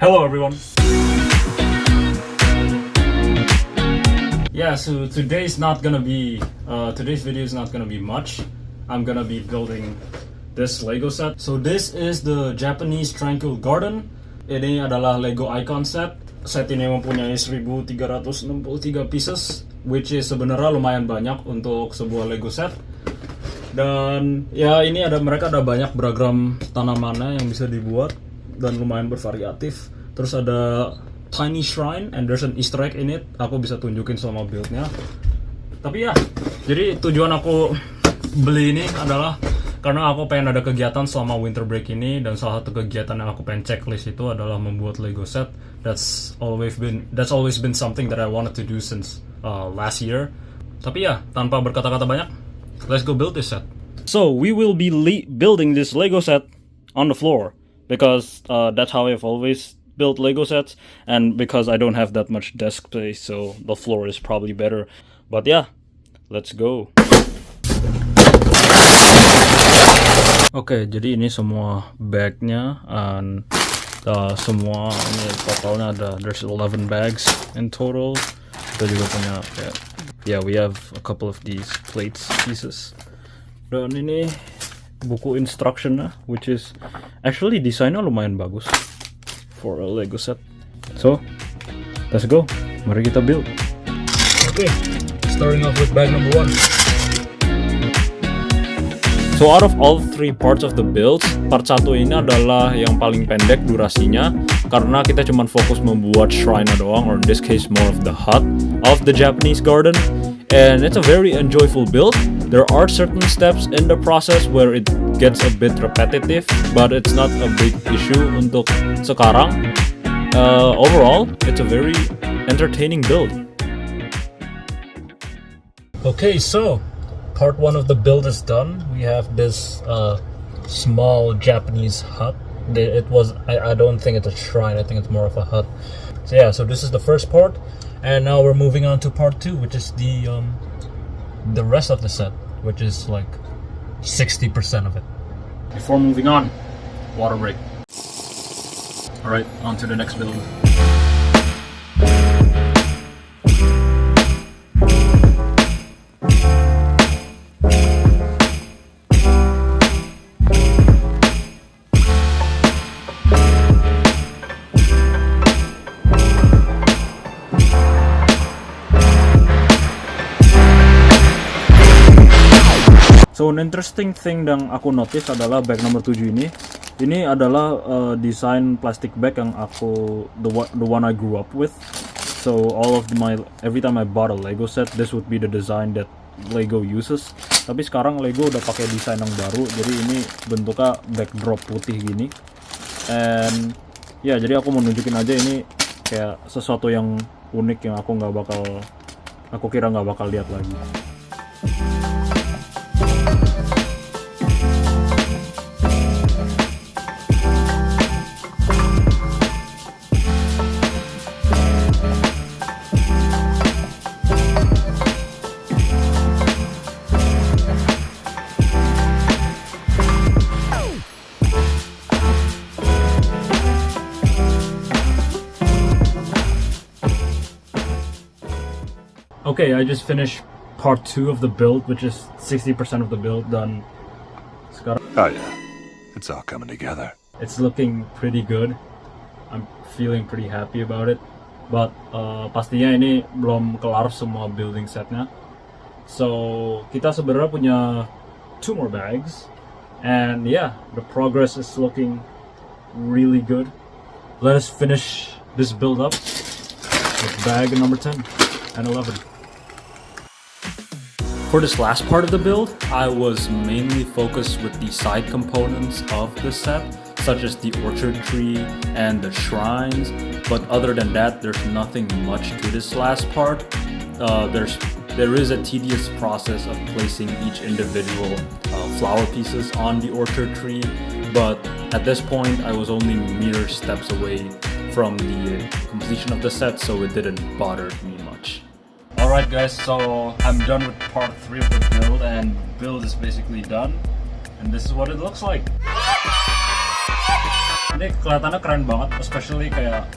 Hello everyone. Yeah, so today's video is not gonna be much. I'm gonna be building this Lego set. So this is the Japanese Tranquil Garden. Ini adalah Lego Icon set. Set ini mempunyai 1363 pieces, which is sebenarnya lumayan banyak untuk sebuah Lego set. Dan ya ini mereka ada banyak beragam tanamannya yang bisa dibuat dan lumayan bervariatif. Terus ada tiny shrine and there's an Easter egg in it. Aku bisa tunjukin selama buildnya. Tapi ya, jadi tujuan aku beli ini adalah karena aku pengen ada kegiatan selama winter break ini, dan salah satu kegiatan yang aku pengen checklist itu adalah membuat Lego set. That's always been something that I wanted to do since last year. Tapi ya, tanpa berkata-kata banyak, let's go build this set. So we will be building this Lego set on the floor because that's how I've always built Lego sets, and because I don't have that much desk space, so the floor is probably better. But yeah, let's go. Oke, jadi ini semua bagnya, and semua ini totalnya there's 11 bags in total. Kita juga punya we have a couple of these pieces. Dan ini buku instructionnya, which is actually desainnya lumayan bagus for a Lego set. So, let's go. Mari kita build. Okay, starting off with bag number 1. So out of all three parts of the build, part 1 ini adalah yang paling pendek durasinya karena kita cuma fokus membuat shrine doang, or in this case more of the hut of the Japanese garden. And it's a very enjoyable build. There are certain steps in the process where it gets a bit repetitive, but it's not a big issue untuk sekarang. Overall, it's a very entertaining build. Okay, so part 1 of the build is done. We have this small Japanese hut. I don't think it's a shrine, I think it's more of a hut. So yeah, so this is the first part. And now we're moving on to part 2, which is the rest of the set, which is like 60% of it. Before moving on, water break. Alright, on to the next build. So an interesting thing yang aku notice adalah bag nomor 7 ini. Ini adalah desain plastic bag yang the one I grew up with. So every time I bought a Lego set, this would be the design that Lego uses. Tapi sekarang Lego udah pakai desain yang baru, jadi ini bentuknya backdrop putih gini. And ya, jadi aku mau nunjukin aja ini kayak sesuatu yang unik yang aku kira nggak bakal lihat lagi. Okay, I just finished part 2 of the build, which is 60% of the build done. Oh yeah, it's all coming together. It's looking pretty good. I'm feeling pretty happy about it. But pastinya ini belum kelar semua building setnya. So kita sebenarnya punya 2 more bags. And yeah, the progress is looking really good. Let us finish this build up with bag number 10 and 11. For this last part of the build, I was mainly focused with the side components of the set, such as the orchard tree and the shrines, but other than that, there's nothing much to this last part. There is a tedious process of placing each individual flower pieces on the orchard tree, but at this point, I was only mere steps away from the completion of the set, so it didn't bother me much. Alright guys, so I'm done with part 3 of the build, and build is basically done, and this is what it looks like. Ini kelihatannya keren banget, especially kayak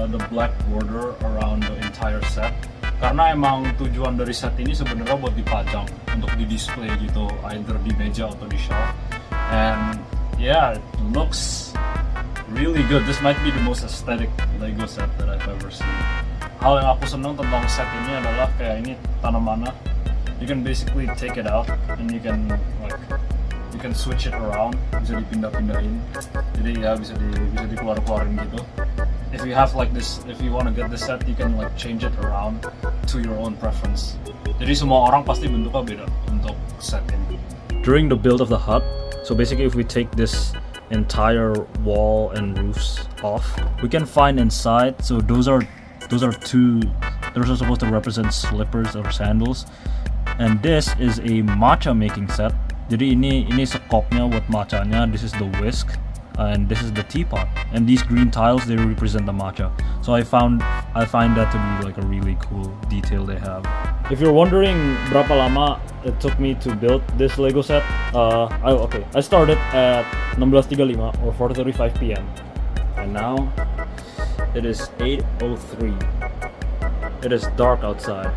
the black border around the entire set. Karena emang tujuan dari set ini sebenarnya buat dipajang untuk di display gitu, either di meja atau di shelf. And yeah, it looks really good. This might be the most aesthetic Lego set that I've ever seen. Hal yang aku senang tentang set ini adalah kayak ini tanamannya. You can basically take it out and you can switch it around, bisa dipindah-pindahin. Jadi ya bisa dikeluar-keluarin gitu. If you have like this, if you want to get this set, you can like change it around to your own preference. Jadi semua orang pasti bentuknya beda untuk set ini. During the build of the hut, so basically if we take this entire wall and roofs off, we can find inside. So those are supposed to represent slippers or sandals, and this is a matcha making set. Jadi ini sekopnya buat matchanya. This is the whisk, and this is the teapot. And these green tiles, they represent the matcha. So I find that to be like a really cool detail they have. If you're wondering berapa lama it took me to build this Lego set, I started at 16.35 or 4:35 p.m. and now it is 8:03. It is dark outside.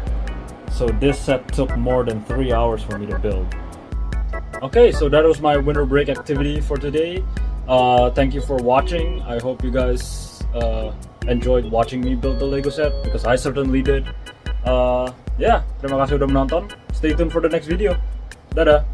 So this set took more than 3 hours for me to build. Okay, so that was my winter break activity for today. Thank you for watching. I hope you guys enjoyed watching me build the Lego set, because I certainly did. Terima kasih udah menonton. Stay tuned for the next video. Dadah.